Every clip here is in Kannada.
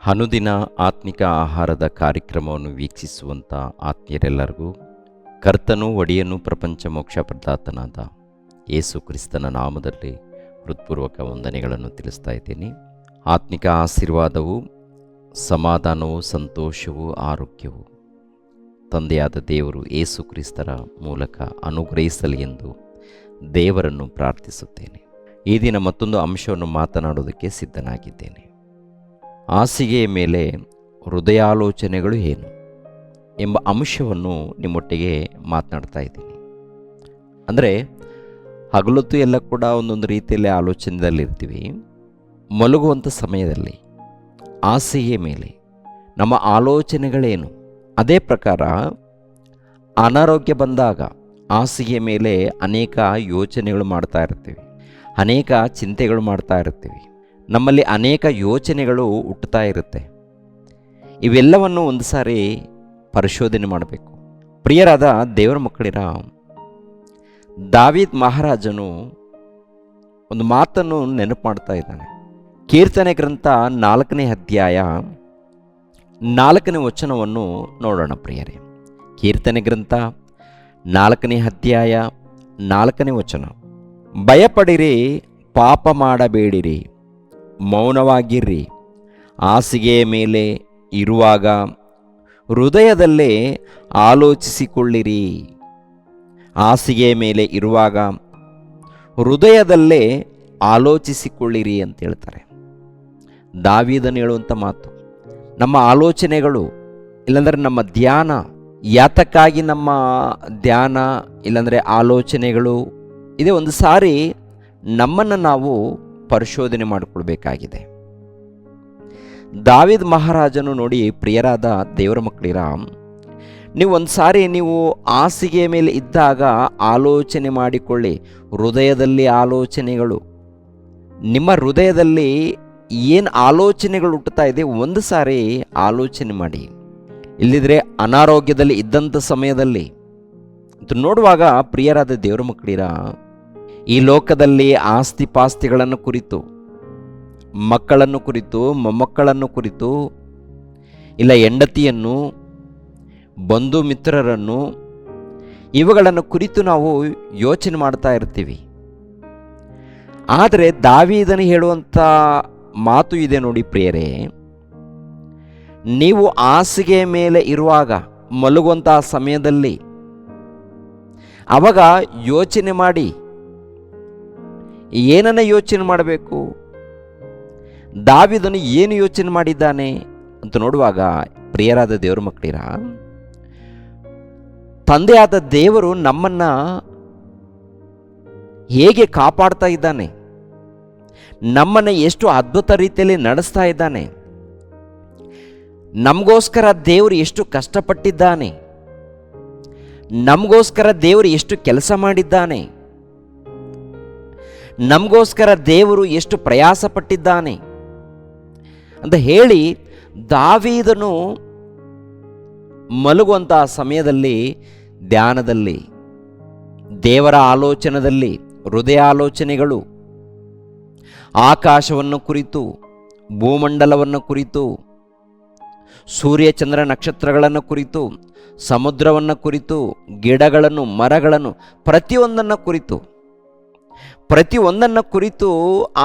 ಅನುದಿನ ಆತ್ಮಿಕ ಆಹಾರದ ಕಾರ್ಯಕ್ರಮವನ್ನು ವೀಕ್ಷಿಸುವಂಥ ಆತ್ಮೀಯರೆಲ್ಲರಿಗೂ ಕರ್ತನೂ ಒಡೆಯನೂ ಪ್ರಪಂಚ ಮೋಕ್ಷ ಪ್ರದಾತನಾದ ಯೇಸು ಕ್ರಿಸ್ತನ ನಾಮದಲ್ಲಿ ಹೃತ್ಪೂರ್ವಕ ವಂದನೆಗಳನ್ನು ತಿಳಿಸ್ತಾ ಇದ್ದೀನಿ. ಆತ್ಮಿಕ ಆಶೀರ್ವಾದವು, ಸಮಾಧಾನವು, ಸಂತೋಷವು, ಆರೋಗ್ಯವು ತಂದೆಯಾದ ದೇವರು ಯೇಸು ಕ್ರಿಸ್ತರ ಮೂಲಕ ಅನುಗ್ರಹಿಸಲಿ ಎಂದು ದೇವರನ್ನು ಪ್ರಾರ್ಥಿಸುತ್ತೇನೆ. ಈ ದಿನ ಮತ್ತೊಂದು ಅಂಶವನ್ನು ಮಾತನಾಡೋದಕ್ಕೆ ಸಿದ್ಧನಾಗಿದ್ದೇನೆ. ಹಾಸಿಗೆಯ ಮೇಲೆ ಹೃದಯಾಲೋಚನೆಗಳು ಏನು ಎಂಬ ಅಂಶವನ್ನು ನಿಮ್ಮೊಟ್ಟಿಗೆ ಮಾತನಾಡ್ತಾ ಇದ್ದೀನಿ. ಅಂದರೆ ಹಗಲೊತ್ತು ಎಲ್ಲ ಕೂಡ ಒಂದೊಂದು ರೀತಿಯಲ್ಲಿ ಆಲೋಚನೆಯಲ್ಲಿರ್ತೀವಿ. ಮಲಗುವಂಥ ಸಮಯದಲ್ಲಿ ಹಾಸಿಗೆಯ ಮೇಲೆ ನಮ್ಮ ಆಲೋಚನೆಗಳೇನು? ಅದೇ ಪ್ರಕಾರ ಅನಾರೋಗ್ಯ ಬಂದಾಗ ಹಾಸಿಗೆಯ ಮೇಲೆ ಅನೇಕ ಯೋಚನೆಗಳು ಮಾಡ್ತಾ ಇರ್ತೀವಿ, ಅನೇಕ ಚಿಂತೆಗಳು ಮಾಡ್ತಾ ಇರ್ತೀವಿ, ನಮ್ಮಲ್ಲಿ ಅನೇಕ ಯೋಚನೆಗಳು ಹುಟ್ಟುತ್ತಾ ಇರುತ್ತೆ. ಇವೆಲ್ಲವನ್ನು ಒಂದು ಸಾರಿ ಪರಿಶೋಧನೆ ಮಾಡಬೇಕು. ಪ್ರಿಯರಾದ ದೇವರ ಮಕ್ಕಳಿರ, ದಾವೀದ್ ಮಹಾರಾಜನು ಒಂದು ಮಾತನ್ನು ನೆನಪು ಮಾಡ್ತಾ ಇದ್ದಾನೆ. ಕೀರ್ತನೆ ಗ್ರಂಥ 4ನೇ ಅಧ್ಯಾಯ 4ನೇ ವಚನವನ್ನು ನೋಡೋಣ ಪ್ರಿಯರೇ. ಕೀರ್ತನೆ ಗ್ರಂಥ 4ನೇ ಅಧ್ಯಾಯ 4ನೇ ವಚನ. ಭಯಪಡಿರಿ, ಪಾಪ ಮಾಡಬೇಡಿರಿ, ಮೌನವಾಗಿರ್ರಿ, ಹಾಸಿಗೆಯ ಮೇಲೆ ಇರುವಾಗ ಹೃದಯದಲ್ಲೇ ಆಲೋಚಿಸಿಕೊಳ್ಳಿರಿ. ಹಾಸಿಗೆಯ ಮೇಲೆ ಇರುವಾಗ ಹೃದಯದಲ್ಲೇ ಆಲೋಚಿಸಿಕೊಳ್ಳಿರಿ ಅಂತ ಹೇಳ್ತಾರೆ. ದಾವೀದನು ಹೇಳುವಂಥ ಮಾತು. ನಮ್ಮ ಆಲೋಚನೆಗಳು ಇಲ್ಲಾಂದರೆ ನಮ್ಮ ಧ್ಯಾನ, ಯಾತಕ್ಕಾಗಿ ನಮ್ಮ ಧ್ಯಾನ ಇಲ್ಲಾಂದರೆ ಆಲೋಚನೆಗಳು ಇದೇ ಒಂದು ಸಾರಿ ನಮ್ಮನ್ನು ನಾವು ಪರಿಶೋಧನೆ ಮಾಡಿಕೊಳ್ಬೇಕಾಗಿದೆ. ದಾವೀದ್ ಮಹಾರಾಜನು ನೋಡಿ, ಪ್ರಿಯರಾದ ದೇವರ ಮಕ್ಕಳಿರ, ನೀವು ಒಂದು ಸಾರಿ ನೀವು ಹಾಸಿಗೆಯ ಮೇಲೆ ಇದ್ದಾಗ ಆಲೋಚನೆ ಮಾಡಿಕೊಳ್ಳಿ. ಹೃದಯದಲ್ಲಿ ಆಲೋಚನೆಗಳು, ನಿಮ್ಮ ಹೃದಯದಲ್ಲಿ ಏನು ಆಲೋಚನೆಗಳು ಹುಟ್ಟುತ್ತಾ ಇದೆ ಒಂದು ಸಾರಿ ಆಲೋಚನೆ ಮಾಡಿ. ಇಲ್ಲಿದ್ರೆ ಅನಾರೋಗ್ಯದಲ್ಲಿ ಇದ್ದಂಥ ಸಮಯದಲ್ಲಿ ನೋಡುವಾಗ, ಪ್ರಿಯರಾದ ದೇವರ ಮಕ್ಕಳಿರ, ಈ ಲೋಕದಲ್ಲಿ ಆಸ್ತಿ ಪಾಸ್ತಿಗಳನ್ನು ಕುರಿತು, ಮಕ್ಕಳನ್ನು ಕುರಿತು, ಮೊಮ್ಮಕ್ಕಳನ್ನು ಕುರಿತು, ಇಲ್ಲ ಹೆಂಡತಿಯನ್ನು, ಬಂಧು ಮಿತ್ರರನ್ನು, ಇವುಗಳನ್ನು ಕುರಿತು ನಾವು ಯೋಚನೆ ಮಾಡ್ತಾ ಇರ್ತೀವಿ. ಆದರೆ ದಾವೀದನು ಹೇಳುವಂಥ ಮಾತು ಇದೆ ನೋಡಿ ಪ್ರಿಯರೇ, ನೀವು ಹಾಸಿಗೆಯ ಮೇಲೆ ಇರುವಾಗ, ಮಲಗುವಂತಹ ಸಮಯದಲ್ಲಿ ಅವಾಗ ಯೋಚನೆ ಮಾಡಿ. ಏನನ್ನ ಯೋಚನೆ ಮಾಡಬೇಕು? ದಾವೀದನು ಏನು ಯೋಚನೆ ಮಾಡಿದ್ದಾನೆ ಅಂತ ನೋಡುವಾಗ, ಪ್ರಿಯರಾದ ದೇವರ ಮಕ್ಕಳಿರ, ತಂದೆಯಾದ ದೇವರು ನಮ್ಮನ್ನ ಹೇಗೆ ಕಾಪಾಡ್ತಾ ಇದ್ದಾನೆ, ನಮ್ಮನ್ನು ಎಷ್ಟು ಅದ್ಭುತ ರೀತಿಯಲ್ಲಿ ನಡೆಸ್ತಾ ಇದ್ದಾನೆ, ನಮಗೋಸ್ಕರ ದೇವರು ಎಷ್ಟು ಕಷ್ಟಪಟ್ಟಿದ್ದಾನೆ, ನಮಗೋಸ್ಕರ ದೇವರು ಎಷ್ಟು ಕೆಲಸ ಮಾಡಿದ್ದಾನೆ, ನಮಗೋಸ್ಕರ ದೇವರು ಎಷ್ಟು ಪ್ರಯಾಸ ಪಟ್ಟಿದ್ದಾನೆ ಅಂತ ಹೇಳಿ ದಾವೀದನು ಮಲಗುವಂತಹ ಸಮಯದಲ್ಲಿ ಧ್ಯಾನದಲ್ಲಿ, ದೇವರ ಆಲೋಚನೆಯಲ್ಲಿ, ಹೃದಯ ಆಲೋಚನೆಗಳು, ಆಕಾಶವನ್ನು ಕುರಿತು, ಭೂಮಂಡಲವನ್ನು ಕುರಿತು, ಸೂರ್ಯ ಚಂದ್ರ ನಕ್ಷತ್ರಗಳನ್ನು ಕುರಿತು, ಸಮುದ್ರವನ್ನು ಕುರಿತು, ಗಿಡಗಳನ್ನು, ಮರಗಳನ್ನು, ಪ್ರತಿಯೊಂದನ್ನು ಕುರಿತು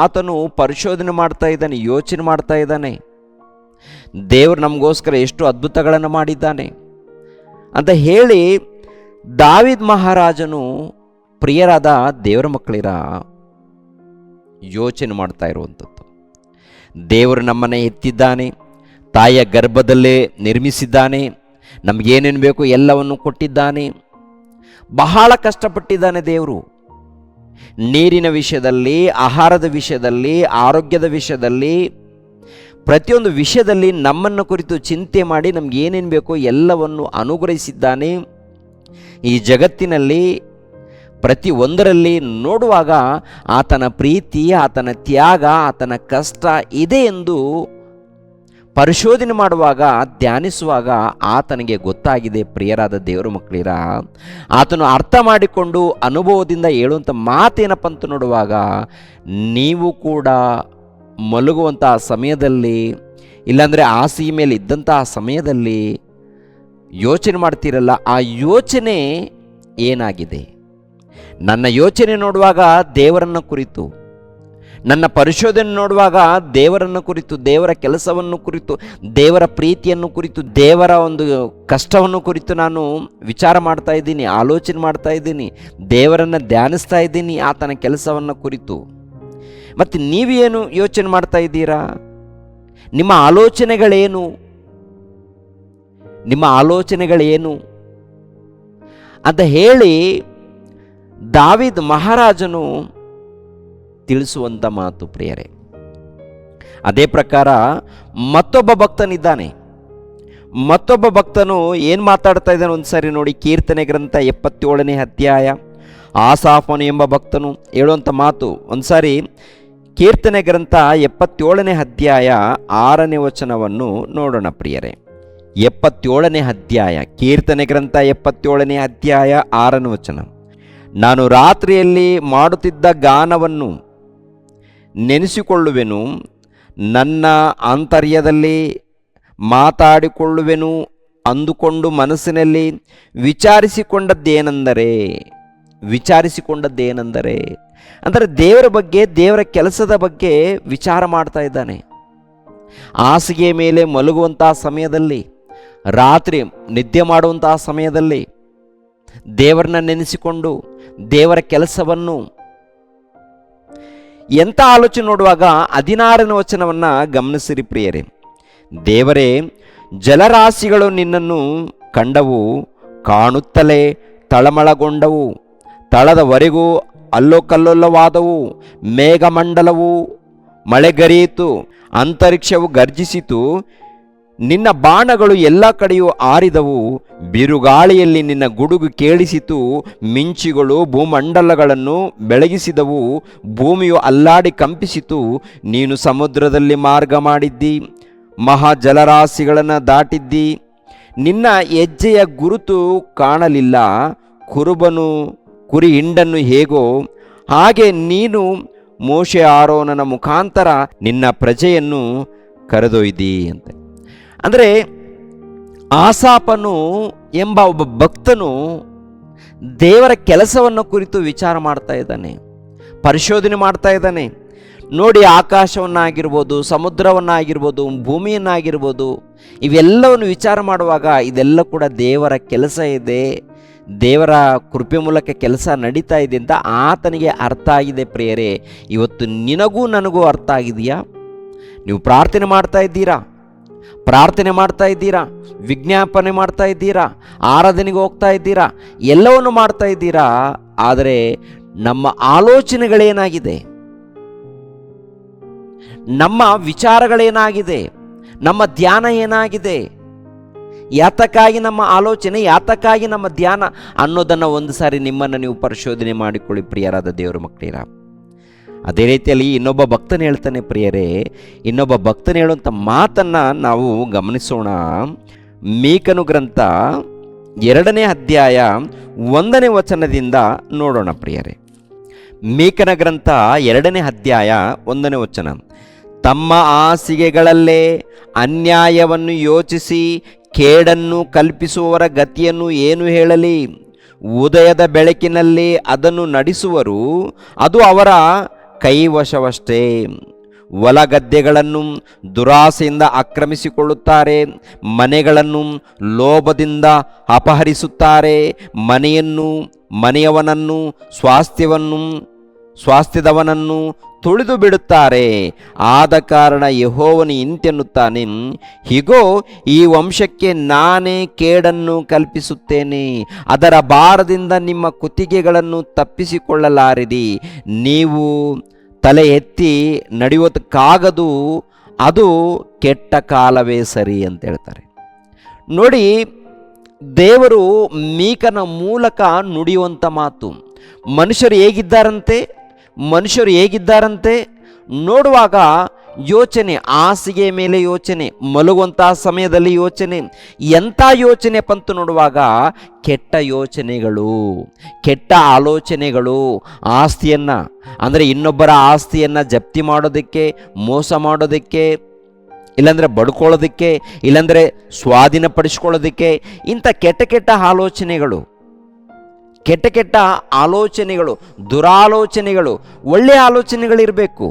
ಆತನು ಪರಿಶೋಧನೆ ಮಾಡ್ತಾ ಇದ್ದಾನೆ, ಯೋಚನೆ ಮಾಡ್ತಾ ಇದ್ದಾನೆ. ದೇವರು ನಮಗೋಸ್ಕರ ಎಷ್ಟು ಅದ್ಭುತಗಳನ್ನು ಮಾಡಿದ್ದಾನೆ ಅಂತ ಹೇಳಿ ದಾವೀದ್ ಮಹಾರಾಜನು, ಪ್ರಿಯರಾದ ದೇವರ ಮಕ್ಕಳಿರ, ಯೋಚನೆ ಮಾಡ್ತಾ ಇರುವಂಥದ್ದು. ದೇವರು ನಮ್ಮನ್ನು ಎತ್ತಿದ್ದಾನೆ, ತಾಯಿಯ ಗರ್ಭದಲ್ಲೇ ನಿರ್ಮಿಸಿದ್ದಾನೆ, ನಮಗೇನೇನು ಬೇಕು ಎಲ್ಲವನ್ನು ಕೊಟ್ಟಿದ್ದಾನೆ, ಬಹಳ ಕಷ್ಟಪಟ್ಟಿದ್ದಾನೆ ದೇವರು. ನೀರಿನ ವಿಷಯದಲ್ಲಿ, ಆಹಾರದ ವಿಷಯದಲ್ಲಿ, ಆರೋಗ್ಯದ ವಿಷಯದಲ್ಲಿ, ಪ್ರತಿಯೊಂದು ವಿಷಯದಲ್ಲಿ ನಮ್ಮನ್ನು ಕುರಿತು ಚಿಂತೆ ಮಾಡಿ ನಮಗೇನೇನು ಬೇಕೋ ಎಲ್ಲವನ್ನು ಅನುಗ್ರಹಿಸಿದ್ದಾನೆ. ಈ ಜಗತ್ತಿನಲ್ಲಿ ಪ್ರತಿಯೊಂದರಲ್ಲಿ ನೋಡುವಾಗ ಆತನ ಪ್ರೀತಿ, ಆತನ ತ್ಯಾಗ, ಆತನ ಕಷ್ಟ ಇದೆ ಎಂದು ಪರಿಶೋಧನೆ ಮಾಡುವಾಗ, ಧ್ಯಾನಿಸುವಾಗ ಆತನಿಗೆ ಗೊತ್ತಾಗಿದೆ. ಪ್ರಿಯರಾದ ದೇವರ ಮಕ್ಕಳಿರ, ಆತನು ಅರ್ಥ ಮಾಡಿಕೊಂಡು ಅನುಭವದಿಂದ ಹೇಳುವಂಥ ಮಾತೇನಪ್ಪ ಅಂತ ನೋಡುವಾಗ, ನೀವು ಕೂಡ ಮಲಗುವಂಥ ಸಮಯದಲ್ಲಿ ಇಲ್ಲಾಂದರೆ ಹಾಸಿಗೆ ಮೇಲೆ ಇದ್ದಂಥ ಆ ಸಮಯದಲ್ಲಿ ಯೋಚನೆ ಮಾಡ್ತೀರಲ್ಲ, ಆ ಯೋಚನೆ ಏನಾಗಿದೆ? ನನ್ನ ಯೋಚನೆ ನೋಡುವಾಗ ದೇವರನ್ನು ಕುರಿತು, ನನ್ನ ಪರಿಶೋಧನೆ ನೋಡುವಾಗ ದೇವರನ್ನು ಕುರಿತು, ದೇವರ ಕೆಲಸವನ್ನು ಕುರಿತು, ದೇವರ ಪ್ರೀತಿಯನ್ನು ಕುರಿತು, ದೇವರ ಒಂದು ಕಷ್ಟವನ್ನು ಕುರಿತು ನಾನು ವಿಚಾರ ಮಾಡ್ತಾ ಇದ್ದೀನಿ, ಆಲೋಚನೆ ಮಾಡ್ತಾ ಇದ್ದೀನಿ, ದೇವರನ್ನು ಧ್ಯಾನಿಸ್ತಾ ಇದ್ದೀನಿ, ಆತನ ಕೆಲಸವನ್ನು ಕುರಿತು. ಮತ್ತು ನೀವೇನು ಯೋಚನೆ ಮಾಡ್ತಾ ಇದ್ದೀರಾ? ನಿಮ್ಮ ಆಲೋಚನೆಗಳೇನು? ನಿಮ್ಮ ಆಲೋಚನೆಗಳೇನು ಅಂತ ಹೇಳಿ ದಾವೀದ್ ಮಹಾರಾಜನು ತಿಳಿಸುವಂಥ ಮಾತು ಪ್ರಿಯರೇ. ಅದೇ ಪ್ರಕಾರ ಮತ್ತೊಬ್ಬ ಭಕ್ತನಿದ್ದಾನೆ. ಮತ್ತೊಬ್ಬ ಭಕ್ತನು ಏನು ಮಾತಾಡ್ತಾ ಇದ್ದಾನೆ ಒಂದು ಸಾರಿ ನೋಡಿ. ಕೀರ್ತನೆ ಗ್ರಂಥ 77ನೇ ಅಧ್ಯಾಯ, ಆಸಾಫನು ಎಂಬ ಭಕ್ತನು ಹೇಳುವಂಥ ಮಾತು ಒಂದು ಸಾರಿ. ಕೀರ್ತನೆ ಗ್ರಂಥ 77ನೇ ಅಧ್ಯಾಯ 6ನೇ ವಚನವನ್ನು ನೋಡೋಣ ಪ್ರಿಯರೇ. 77ನೇ ಅಧ್ಯಾಯ, ಕೀರ್ತನೆ ಗ್ರಂಥ 77ನೇ ಅಧ್ಯಾಯ 6ನೇ ವಚನ. ನಾನು ರಾತ್ರಿಯಲ್ಲಿ ಮಾಡುತ್ತಿದ್ದ ಗಾನವನ್ನು ನೆನೆಸಿಕೊಳ್ಳುವೆನು, ನನ್ನ ಆಂತರ್ಯದಲ್ಲಿ ಮಾತಾಡಿಕೊಳ್ಳುವೆನು ಅಂದುಕೊಂಡು ಮನಸ್ಸಿನಲ್ಲಿ ವಿಚಾರಿಸಿಕೊಂಡದ್ದೇನೆಂದರೆ ಅಂದರೆ ದೇವರ ಬಗ್ಗೆ, ದೇವರ ಕೆಲಸದ ಬಗ್ಗೆ ವಿಚಾರ ಮಾಡ್ತಾ ಇದ್ದಾನೆ. ಹಾಸಿಗೆ ಮೇಲೆ ಮಲಗುವಂಥ ಸಮಯದಲ್ಲಿ, ರಾತ್ರಿ ನಿದ್ದೆ ಮಾಡುವಂತಹ ಸಮಯದಲ್ಲಿ ದೇವರನ್ನ ನೆನೆಸಿಕೊಂಡು ದೇವರ ಕೆಲಸವನ್ನು ಎಂಥ ಆಲೋಚನೆ ನೋಡುವಾಗ 16ನೇ ವಚನವನ್ನು ಗಮನಿಸಿರಿ ಪ್ರಿಯರೇ. ದೇವರೇ, ಜಲರಾಶಿಗಳು ನಿನ್ನನ್ನು ಕಂಡವು, ಕಾಣುತ್ತಲೇ ತಳಮಳಗೊಂಡವು, ತಳದವರೆಗೂ ಅಲ್ಲೋಕಲ್ಲೋಲವಾದವು. ಮೇಘಮಂಡಲವು ಮಳೆಗರೆಯಿತು, ಅಂತರಿಕ್ಷವು ಗರ್ಜಿಸಿತು, ನಿನ್ನ ಬಾಣಗಳು ಎಲ್ಲ ಕಡೆಯೂ ಆರಿದವು, ಬಿರುಗಾಳಿಯಲ್ಲಿ ನಿನ್ನ ಗುಡುಗು ಕೇಳಿಸಿತು, ಮಿಂಚುಗಳು ಭೂಮಂಡಲಗಳನ್ನು ಬೆಳಗಿಸಿದವು, ಭೂಮಿಯು ಅಲ್ಲಾಡಿ ಕಂಪಿಸಿತು. ನೀನು ಸಮುದ್ರದಲ್ಲಿ ಮಾರ್ಗ ಮಾಡಿದ್ದಿ, ಮಹಾ ಜಲರಾಶಿಗಳನ್ನು ದಾಟಿದ್ದಿ, ನಿನ್ನ ಹೆಜ್ಜೆಯ ಗುರುತು ಕಾಣಲಿಲ್ಲ. ಕುರುಬನು ಕುರಿ ಹಿಂಡನ್ನು ಹೇಗೋ ಹಾಗೆ ನೀನು ಮೋಶೆ ಆರೋನನ ಮುಖಾಂತರ ನಿನ್ನ ಪ್ರಜೆಯನ್ನು ಕರೆದೊಯ್ದಿ ಅಂತ. ಅಂದರೆ ಆಸಾಫನು ಎಂಬ ಒಬ್ಬ ಭಕ್ತನು ದೇವರ ಕೆಲಸವನ್ನು ಕುರಿತು ವಿಚಾರ ಮಾಡ್ತಾ ಇದ್ದಾನೆ, ಪರಿಶೋಧನೆ ಮಾಡ್ತಾ ಇದ್ದಾನೆ. ನೋಡಿ, ಆಕಾಶವನ್ನಾಗಿರ್ಬೋದು, ಸಮುದ್ರವನ್ನಾಗಿರ್ಬೋದು, ಭೂಮಿಯನ್ನಾಗಿರ್ಬೋದು, ಇವೆಲ್ಲವನ್ನು ವಿಚಾರ ಮಾಡುವಾಗ ಇದೆಲ್ಲ ಕೂಡ ದೇವರ ಕೆಲಸ ಇದೆ, ದೇವರ ಕೃಪೆ ಮೂಲಕ ಕೆಲಸ ನಡೀತಾ ಇದೆ ಅಂತ ಆತನಿಗೆ ಅರ್ಥ ಆಗಿದೆ ಪ್ರಿಯರೇ. ಇವತ್ತು ನಿನಗೂ ನನಗೂ ಅರ್ಥ ಆಗಿದೆಯಾ? ನೀವು ಪ್ರಾರ್ಥನೆ ಮಾಡ್ತಾ ಇದ್ದೀರಾ, ವಿಜ್ಞಾಪನೆ ಮಾಡ್ತಾ ಇದ್ದೀರಾ, ಆರಾಧನೆಗೆ ಹೋಗ್ತಾ ಇದ್ದೀರಾ, ಎಲ್ಲವನ್ನು ಮಾಡ್ತಾ ಇದ್ದೀರಾ. ಆದರೆ ನಮ್ಮ ಆಲೋಚನೆಗಳೇನಾಗಿದೆ? ನಮ್ಮ ವಿಚಾರಗಳೇನಾಗಿದೆ? ನಮ್ಮ ಧ್ಯಾನ ಏನಾಗಿದೆ? ಯಾತಕ್ಕಾಗಿ ನಮ್ಮ ಆಲೋಚನೆ, ಯಾತಕ್ಕಾಗಿ ನಮ್ಮ ಧ್ಯಾನ ಅನ್ನೋದನ್ನು ಒಂದು ಸಾರಿ ನಿಮ್ಮನ್ನು ನೀವು ಪರಿಶೋಧನೆ ಮಾಡಿಕೊಳ್ಳಿ ಪ್ರಿಯರಾದ ದೇವರ ಮಕ್ಕಳಿರ. ಅದೇ ರೀತಿಯಲ್ಲಿ ಇನ್ನೊಬ್ಬ ಭಕ್ತನ ಹೇಳ್ತಾನೆ ಪ್ರಿಯರೇ. ಇನ್ನೊಬ್ಬ ಭಕ್ತನ ಹೇಳುವಂಥ ಮಾತನ್ನು ನಾವು ಗಮನಿಸೋಣ. ಮೀಕನು ಗ್ರಂಥ 2ನೇ ಅಧ್ಯಾಯ 1ನೇ ವಚನದಿಂದ ನೋಡೋಣ ಪ್ರಿಯರೇ. ಮೀಕನ ಗ್ರಂಥ 2ನೇ ಅಧ್ಯಾಯ 1ನೇ ವಚನ. ತಮ್ಮ ಹಾಸಿಗೆಗಳಲ್ಲೇ ಅನ್ಯಾಯವನ್ನು ಯೋಚಿಸಿ ಕೇಡನ್ನು ಕಲ್ಪಿಸುವವರ ಗತಿಯನ್ನು ಏನು ಹೇಳಲಿ? ಉದಯದ ಬೆಳಕಿನಲ್ಲಿ ಅದನ್ನು ನಡೆಸುವರು, ಅದು ಅವರ ಕೈವಶವಷ್ಟೇ. ಹೊಲಗದ್ದೆಗಳನ್ನು ದುರಾಸೆಯಿಂದ ಆಕ್ರಮಿಸಿಕೊಳ್ಳುತ್ತಾರೆ, ಮನೆಗಳನ್ನು ಲೋಭದಿಂದ ಅಪಹರಿಸುತ್ತಾರೆ, ಮನೆಯವನನ್ನು ಸ್ವಾಸ್ಥ್ಯದವನನ್ನು ತುಳಿದು ಬಿಡುತ್ತಾರೆ. ಆದ ಕಾರಣ ಯೆಹೋವನು ಇಂತೆನ್ನುತ್ತಾನೆ, ಹೀಗೋ ಈ ವಂಶಕ್ಕೆ ನಾನೇ ಕೇಡನ್ನು ಕಲ್ಪಿಸುತ್ತೇನೆ, ಅದರ ಭಾರದಿಂದ ನಿಮ್ಮ ಕುತ್ತಿಗೆಗಳನ್ನು ತಪ್ಪಿಸಿಕೊಳ್ಳಲಾರಿರಿ. ನೀವು ತಲೆ ಎತ್ತಿ ನಡೆಯೋದಕ್ಕಾಗದು, ಅದು ಕೆಟ್ಟ ಕಾಲವೇ ಸರಿ ಅಂತ ಹೇಳ್ತಾರೆ. ನೋಡಿ, ದೇವರು ಮೀಕನ ಮೂಲಕ ನುಡಿಯುವಂಥ ಮಾತು. ಮನುಷ್ಯರು ಹೇಗಿದ್ದಾರಂತೆ ನೋಡುವಾಗ ಯೋಚನೆ, ಹಾಸಿಗೆ ಮೇಲೆ ಯೋಚನೆ, ಮಲಗುವಂತಹ ಸಮಯದಲ್ಲಿ ಯೋಚನೆ. ಎಂಥ ಯೋಚನೆ ಪಂತು ನೋಡುವಾಗ ಕೆಟ್ಟ ಯೋಚನೆಗಳು, ಕೆಟ್ಟ ಆಲೋಚನೆಗಳು. ಇನ್ನೊಬ್ಬರ ಆಸ್ತಿಯನ್ನು ಜಪ್ತಿ ಮಾಡೋದಕ್ಕೆ, ಮೋಸ ಮಾಡೋದಕ್ಕೆ, ಇಲ್ಲಾಂದರೆ ಬಡ್ಕೊಳ್ಳೋದಕ್ಕೆ, ಇಲ್ಲಾಂದರೆ ಸ್ವಾಧೀನಪಡಿಸ್ಕೊಳ್ಳೋದಕ್ಕೆ, ಇಂಥ ಕೆಟ್ಟ ಕೆಟ್ಟ ಆಲೋಚನೆಗಳು, ಕೆಟ್ಟ ಕೆಟ್ಟ ಆಲೋಚನೆಗಳು, ದುರಾಲೋಚನೆಗಳು. ಒಳ್ಳೆಯ ಆಲೋಚನೆಗಳಿರಬೇಕು.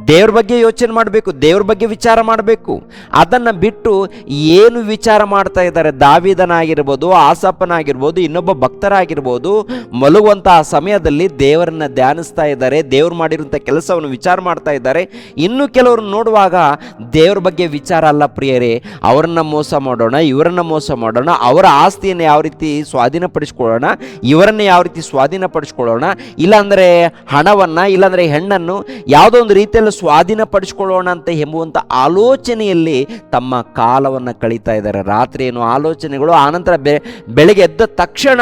ದೇವ್ರ ಬಗ್ಗೆ ಯೋಚನೆ ಮಾಡಬೇಕು, ದೇವ್ರ ಬಗ್ಗೆ ವಿಚಾರ ಮಾಡಬೇಕು. ಅದನ್ನು ಬಿಟ್ಟು ಏನು ವಿಚಾರ ಮಾಡ್ತಾ ಇದ್ದಾರೆ, ದಾವೀದನಾಗಿರ್ಬೋದು, ಆಸಾಫನಾಗಿರ್ಬೋದು, ಇನ್ನೊಬ್ಬ ಭಕ್ತರಾಗಿರ್ಬೋದು, ಮಲಗುವಂತಹ ಸಮಯದಲ್ಲಿ ದೇವರನ್ನು ಧ್ಯಾನಿಸ್ತಾ ಇದ್ದಾರೆ, ದೇವ್ರು ಮಾಡಿರುವಂಥ ಕೆಲಸವನ್ನು ವಿಚಾರ ಮಾಡ್ತಾ ಇದ್ದಾರೆ. ಇನ್ನು ಕೆಲವರು ನೋಡುವಾಗ ದೇವ್ರ ಬಗ್ಗೆ ವಿಚಾರ ಅಲ್ಲ ಪ್ರಿಯರೇ, ಅವರನ್ನು ಮೋಸ ಮಾಡೋಣ, ಇವರನ್ನು ಮೋಸ ಮಾಡೋಣ, ಅವರ ಆಸ್ತಿಯನ್ನು ಯಾವ ರೀತಿ ಸ್ವಾಧೀನಪಡಿಸ್ಕೊಳ್ಳೋಣ, ಇವರನ್ನು ಯಾವ ರೀತಿ ಸ್ವಾಧೀನಪಡಿಸ್ಕೊಳ್ಳೋಣ, ಇಲ್ಲಾಂದರೆ ಹಣವನ್ನು, ಇಲ್ಲಾಂದರೆ ಹೆಣ್ಣನ್ನು ಯಾವುದೋ ಒಂದು ರೀತಿಯಲ್ಲಿ ಸ್ವಾಧೀನಪಡಿಸ್ಕೊಳ್ಳೋಣ ಅಂತ ಎಂಬುವಂಥ ಆಲೋಚನೆಯಲ್ಲಿ ತಮ್ಮ ಕಾಲವನ್ನು ಕಳೀತಾ ಇದ್ದಾರೆ. ರಾತ್ರಿ ಏನು ಆಲೋಚನೆಗಳು, ಆನಂತರ ಬೆಳಗ್ಗೆ ಎದ್ದ ತಕ್ಷಣ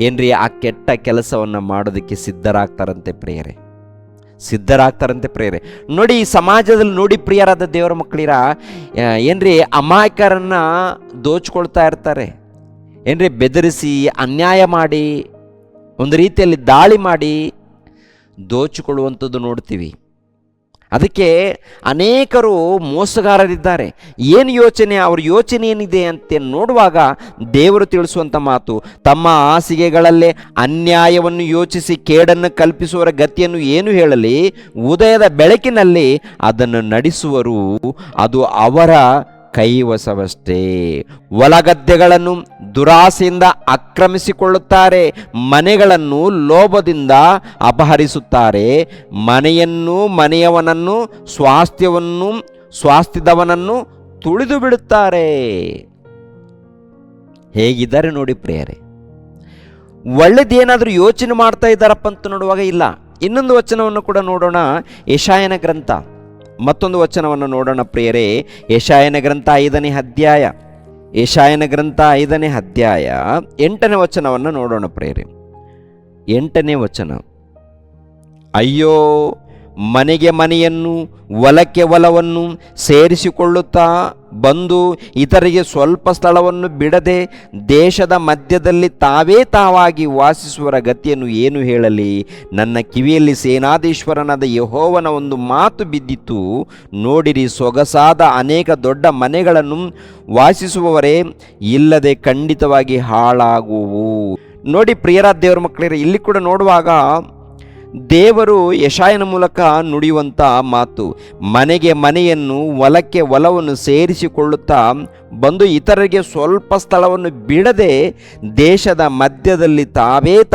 ಏನ್ರಿ ಆ ಕೆಟ್ಟ ಕೆಲಸವನ್ನು ಮಾಡೋದಕ್ಕೆ ಸಿದ್ಧರಾಗ್ತಾರಂತೆ ಪ್ರಿಯರೇ. ನೋಡಿ, ಈ ಸಮಾಜದಲ್ಲಿ ನೋಡಿ ಪ್ರಿಯರಾದ ದೇವರ ಮಕ್ಕಳಿರ, ಏನ್ರಿ ಅಮಾಯಕರನ್ನು ದೋಚ್ಕೊಳ್ತಾ ಇರ್ತಾರೆ, ಏನ್ರಿ ಬೆದರಿಸಿ, ಅನ್ಯಾಯ ಮಾಡಿ, ಒಂದು ರೀತಿಯಲ್ಲಿ ದಾಳಿ ಮಾಡಿ ದೋಚಿಕೊಳ್ಳುವಂಥದ್ದು ನೋಡ್ತೀವಿ. ಅದಕ್ಕೆ ಅನೇಕರು ಮೋಸಗಾರರಿದ್ದಾರೆ. ಏನು ಯೋಚನೆ, ಅವ್ರ ಯೋಚನೆ ಏನಿದೆ ಅಂತ ನೋಡುವಾಗ ದೇವರು ತಿಳಿಸುವಂಥ ಮಾತು, ತಮ್ಮ ಹಾಸಿಗೆಗಳಲ್ಲೇ ಅನ್ಯಾಯವನ್ನು ಯೋಚಿಸಿ ಕೇಡನ್ನು ಕಲ್ಪಿಸುವವರ ಗತಿಯನ್ನು ಏನು ಹೇಳಲಿ, ಉದಯದ ಬೆಳಕಿನಲ್ಲಿ ಅದನ್ನು ನಡೆಸುವರು, ಅದು ಅವರ ಕೈವಶವಷ್ಟೇ. ಹೊಲಗದ್ದೆಗಳನ್ನು ದುರಾಸೆಯಿಂದ ಆಕ್ರಮಿಸಿಕೊಳ್ಳುತ್ತಾರೆ, ಮನೆಗಳನ್ನು ಲೋಭದಿಂದ ಅಪಹರಿಸುತ್ತಾರೆ, ಮನೆಯನ್ನು, ಮನೆಯವನನ್ನು, ಸ್ವಾಸ್ಥ್ಯದವನನ್ನು ತುಳಿದು ಬಿಡುತ್ತಾರೆ. ಹೇಗಿದ್ದಾರೆ ನೋಡಿ ಪ್ರಿಯರೇ. ಒಳ್ಳೆದೇನಾದರೂ ಯೋಚನೆ ಮಾಡ್ತಾ ಇದ್ದಾರಪ್ಪ ಅಂತ ನೋಡುವಾಗ ಇಲ್ಲ. ಇನ್ನೊಂದು ವಚನವನ್ನು ಕೂಡ ನೋಡೋಣ, ಯೆಶಾಯನ ಗ್ರಂಥ ಮತ್ತೊಂದು ವಚನವನ್ನು ನೋಡೋಣ ಪ್ರಿಯರೇ. ಯೆಶಾಯನ ಗ್ರಂಥ 5ನೇ ಅಧ್ಯಾಯ, ಯೆಶಾಯನ ಗ್ರಂಥ 5ನೇ ಅಧ್ಯಾಯ 8ನೇ ವಚನವನ್ನು ನೋಡೋಣ ಪ್ರಿಯರೇ. 8ನೇ ವಚನ, ಅಯ್ಯೋ, ಮನೆಗೆ ಮನೆಯನ್ನು, ಹೊಲಕ್ಕೆ ಹೊಲವನ್ನು ಸೇರಿಸಿಕೊಳ್ಳುತ್ತಾ ಬಂದು ಇತರಿಗೆ ಸ್ವಲ್ಪ ಸ್ಥಳವನ್ನು ಬಿಡದೆ ದೇಶದ ಮಧ್ಯದಲ್ಲಿ ತಾವಾಗಿ ವಾಸಿಸುವರ ಗತಿಯನ್ನು ಏನು ಹೇಳಲಿ. ನನ್ನ ಕಿವಿಯಲ್ಲಿ ಸೇನಾಧೀಶ್ವರನಾದ ಯೆಹೋವನ ಒಂದು ಮಾತು ಬಿದ್ದಿತು, ನೋಡಿರಿ, ಸೊಗಸಾದ ಅನೇಕ ದೊಡ್ಡ ಮನೆಗಳನ್ನು ವಾಸಿಸುವವರೇ ಇಲ್ಲದೆ ಖಂಡಿತವಾಗಿ ಹಾಳಾಗುವು. ನೋಡಿ ಪ್ರಿಯರಾದ ದೇವರ ಮಕ್ಕಳಿಗೆ, ಇಲ್ಲಿ ಕೂಡ ನೋಡುವಾಗ ದೇವರು ಯೆಶಾಯನ ಮೂಲಕ ನುಡಿಯುವಂಥ ಮಾತು, ಮನೆಗೆ ಮನೆಯನ್ನು, ಹೊಲಕ್ಕೆ ಹೊಲವನ್ನು ಸೇರಿಸಿಕೊಳ್ಳುತ್ತಾ ಬಂದು ಇತರರಿಗೆ ಸ್ವಲ್ಪ ಸ್ಥಳವನ್ನು ಬಿಡದೆ ದೇಶದ ಮಧ್ಯದಲ್ಲಿ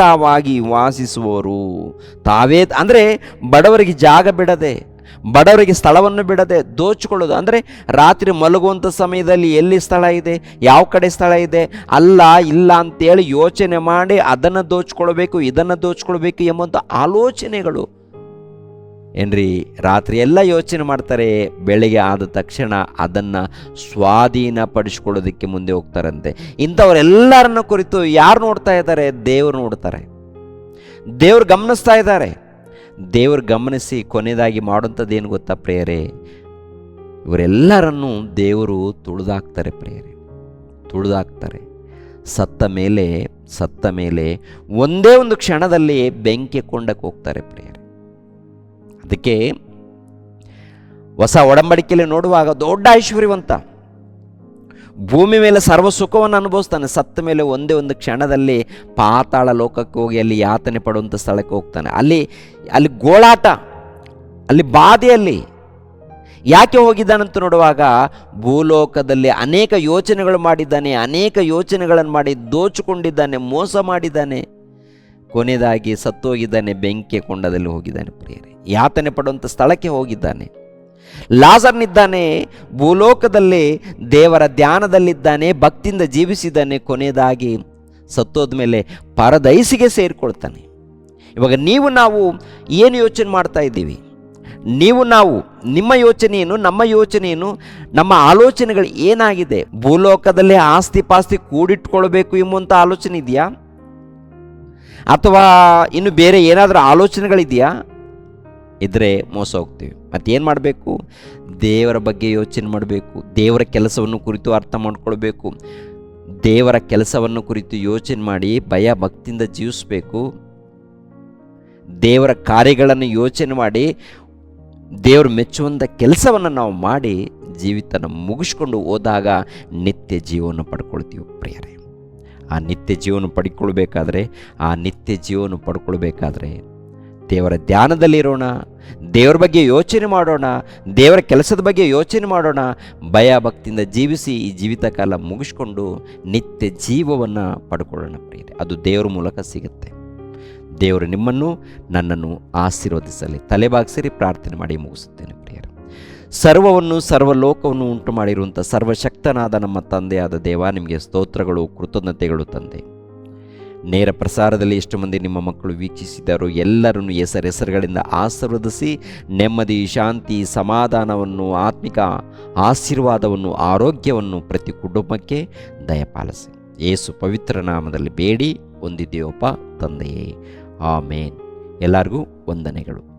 ತಾವಾಗಿ ವಾಸಿಸುವವರು. ಅಂದರೆ ಬಡವರಿಗೆ ಜಾಗ ಬಿಡದೆ, ಬಡವರಿಗೆ ಸ್ಥಳವನ್ನು ಬಿಡದೆ ದೋಚಿಕೊಳ್ಳೋದು. ಅಂದರೆ ರಾತ್ರಿ ಮಲಗುವಂಥ ಸಮಯದಲ್ಲಿ ಎಲ್ಲಿ ಸ್ಥಳ ಇದೆ, ಯಾವ ಕಡೆ ಸ್ಥಳ ಇದೆ, ಅಲ್ಲ ಇಲ್ಲ ಅಂತೇಳಿ ಯೋಚನೆ ಮಾಡಿ ಅದನ್ನು ದೋಚ್ಕೊಳ್ಬೇಕು, ಇದನ್ನು ದೋಚ್ಕೊಳ್ಬೇಕು ಎಂಬಂಥ ಆಲೋಚನೆಗಳು ಏನ್ರಿ ರಾತ್ರಿ ಎಲ್ಲ ಯೋಚನೆ ಮಾಡ್ತಾರೆ. ಬೆಳಗ್ಗೆ ಆದ ತಕ್ಷಣ ಅದನ್ನು ಸ್ವಾಧೀನಪಡಿಸ್ಕೊಳ್ಳೋದಕ್ಕೆ ಮುಂದೆ ಹೋಗ್ತಾರಂತೆ. ಇಂಥವರೆಲ್ಲರನ್ನ ಕುರಿತು ಯಾರು ನೋಡ್ತಾ ಇದ್ದಾರೆ? ದೇವರು ನೋಡ್ತಾರೆ, ದೇವರು ಗಮನಿಸ್ತಾ ಇದ್ದಾರೆ. ದೇವರು ಗಮನಿಸಿ ಕೊನೆಯದಾಗಿ ಮಾಡುವಂಥದ್ದು ಏನು ಗೊತ್ತಾ ಪ್ರಿಯರೇ? ಇವರೆಲ್ಲರನ್ನೂ ದೇವರು ತುಳಿದಾಕ್ತಾರೆ ಪ್ರಿಯರೇ, ತುಳಿದಾಕ್ತಾರೆ. ಸತ್ತ ಮೇಲೆ ಒಂದೇ ಒಂದು ಕ್ಷಣದಲ್ಲಿ ಬೆಂಕಿ ಕೊಂಡಕ್ಕೆ ಹೋಗ್ತಾರೆ ಪ್ರಿಯರೇ. ಅದಕ್ಕೆ ಹೊಸ ಒಡಂಬಡಿಕೆಯಲ್ಲಿ ನೋಡುವಾಗ ದೊಡ್ಡ ಐಶ್ವರ್ಯವಂತ, ಭೂಮಿ ಮೇಲೆ ಸರ್ವ ಸುಖವನ್ನು ಅನುಭವಿಸ್ತಾನೆ. ಸತ್ತ ಮೇಲೆ ಒಂದೇ ಒಂದು ಕ್ಷಣದಲ್ಲಿ ಪಾತಾಳ ಲೋಕಕ್ಕೆ ಹೋಗಿ ಅಲ್ಲಿ ಯಾತನೆ ಪಡುವಂಥ ಸ್ಥಳಕ್ಕೆ ಹೋಗ್ತಾನೆ. ಅಲ್ಲಿ ಗೋಳಾಟ, ಅಲ್ಲಿ ಬಾಧೆಯಲ್ಲಿ ಯಾಕೆ ಹೋಗಿದ್ದಾನಂತ ನೋಡುವಾಗ ಭೂಲೋಕದಲ್ಲಿ ಅನೇಕ ಯೋಚನೆಗಳು ಮಾಡಿದ್ದಾನೆ, ಅನೇಕ ಯೋಚನೆಗಳನ್ನು ಮಾಡಿ ದೋಚಿಕೊಂಡಿದ್ದಾನೆ, ಮೋಸ ಮಾಡಿದ್ದಾನೆ. ಕೊನೆಯದಾಗಿ ಸತ್ತೋಗಿದ್ದಾನೆ, ಬೆಂಕಿಯ ಕೊಂಡದಲ್ಲಿ ಹೋಗಿದ್ದಾನೆ ಪ್ರಿಯರೇ. ಯಾತನೆ ಪಡುವಂಥ ಸ್ಥಳಕ್ಕೆ ಹೋಗಿದ್ದಾನೆ. ಲಾಜರ್ನಿದ್ದಾನೆ, ಭೂಲೋಕದಲ್ಲಿ ದೇವರ ಧ್ಯಾನದಲ್ಲಿದ್ದಾನೆ, ಭಕ್ತಿಯಿಂದ ಜೀವಿಸಿದ್ದಾನೆ. ಕೊನೆಯದಾಗಿ ಸತ್ತೋದ ಮೇಲೆ ಪರದೈಸಿಗೆ ಸೇರಿಕೊಳ್ತಾನೆ. ಇವಾಗ ನಾವು ಏನು ಯೋಚನೆ ಮಾಡ್ತಾ ಇದ್ದೀವಿ? ನಾವು ನಿಮ್ಮ ಯೋಚನೆಯೇನು, ನಮ್ಮ ಯೋಚನೆಯೇನು, ನಮ್ಮ ಆಲೋಚನೆಗಳು ಏನಾಗಿದೆ? ಭೂಲೋಕದಲ್ಲಿ ಆಸ್ತಿ ಪಾಸ್ತಿ ಕೂಡಿಟ್ಕೊಳ್ಬೇಕು ಎಂಬುವಂಥ ಆಲೋಚನೆ ಇದೆಯಾ? ಅಥವಾ ಇನ್ನು ಬೇರೆ ಏನಾದರೂ ಆಲೋಚನೆಗಳಿದೆಯಾ? ಇದ್ರೆ ಮೋಸ ಹೋಗ್ತೀವಿ. ಮತ್ತೇನು ಮಾಡಬೇಕು? ದೇವರ ಬಗ್ಗೆ ಯೋಚನೆ ಮಾಡಬೇಕು, ದೇವರ ಕೆಲಸವನ್ನು ಕುರಿತು ಅರ್ಥ ಮಾಡ್ಕೊಳ್ಬೇಕು, ದೇವರ ಕೆಲಸವನ್ನು ಕುರಿತು ಯೋಚನೆ ಮಾಡಿ ಭಯ ಭಕ್ತಿಯಿಂದ ಜೀವಿಸಬೇಕು. ದೇವರ ಕಾರ್ಯಗಳನ್ನು ಯೋಚನೆ ಮಾಡಿ ದೇವರು ಮೆಚ್ಚುವಂಥ ಕೆಲಸವನ್ನು ನಾವು ಮಾಡಿ ಜೀವಿತನ ಮುಗಿಸ್ಕೊಂಡು ಹೋದಾಗ ನಿತ್ಯ ಜೀವನ ಪಡ್ಕೊಳ್ತೀವಿ ಪ್ರಿಯರೇ. ಆ ನಿತ್ಯ ಜೀವನ ಪಡ್ಕೊಳ್ಬೇಕಾದ್ರೆ ದೇವರ ಧ್ಯಾನದಲ್ಲಿರೋಣ, ದೇವರ ಬಗ್ಗೆ ಯೋಚನೆ ಮಾಡೋಣ, ದೇವರ ಕೆಲಸದ ಬಗ್ಗೆ ಯೋಚನೆ ಮಾಡೋಣ. ಭಯ ಭಕ್ತಿಯಿಂದ ಜೀವಿಸಿ ಈ ಜೀವಿತ ಕಾಲ ಮುಗಿಸ್ಕೊಂಡು ನಿತ್ಯ ಜೀವವನ್ನು ಪಡ್ಕೊಳ್ಳೋಣ ಪ್ರಿಯರೇ. ಅದು ದೇವರ ಮೂಲಕ ಸಿಗುತ್ತೆ. ದೇವರು ನಿಮ್ಮನ್ನು ನನ್ನನ್ನು ಆಶೀರ್ವದಿಸಲಿ. ತಲೆಬಾಗಿಸಿರಿ, ಪ್ರಾರ್ಥನೆ ಮಾಡಿ ಮುಗಿಸುತ್ತೇನೆ ಪ್ರಿಯರೇ. ಸರ್ವವನ್ನು ಸರ್ವಲೋಕವನ್ನು ಉಂಟು ಮಾಡಿರುವಂಥ ಸರ್ವಶಕ್ತನಾದ ನಮ್ಮ ತಂದೆಯಾದ ದೇವ, ನಿಮಗೆ ಸ್ತೋತ್ರಗಳು, ಕೃತಜ್ಞತೆಗಳು ತಂದೆ. ನೇರ ಪ್ರಸಾರದಲ್ಲಿ ಎಷ್ಟು ಮಂದಿ ನಿಮ್ಮ ಮಕ್ಕಳು ವೀಕ್ಷಿಸಿದ್ದಾರೋ ಎಲ್ಲರನ್ನು ಹೆಸರುಗಳಿಂದ ಆಶೀರ್ವದಿಸಿ ನೆಮ್ಮದಿ, ಶಾಂತಿ, ಸಮಾಧಾನವನ್ನು, ಆತ್ಮಿಕ ಆಶೀರ್ವಾದವನ್ನು, ಆರೋಗ್ಯವನ್ನು ಪ್ರತಿ ಕುಟುಂಬಕ್ಕೆ ದಯಪಾಲಿಸಿ. ಯೇಸು ಪವಿತ್ರ ನಾಮದಲ್ಲಿ ಬೇಡಿ ಹೊಂದಿದ್ದೇವಪ್ಪ ತಂದೆಯೇ, ಆಮೇನ್. ಎಲ್ಲರಿಗೂ ವಂದನೆಗಳು.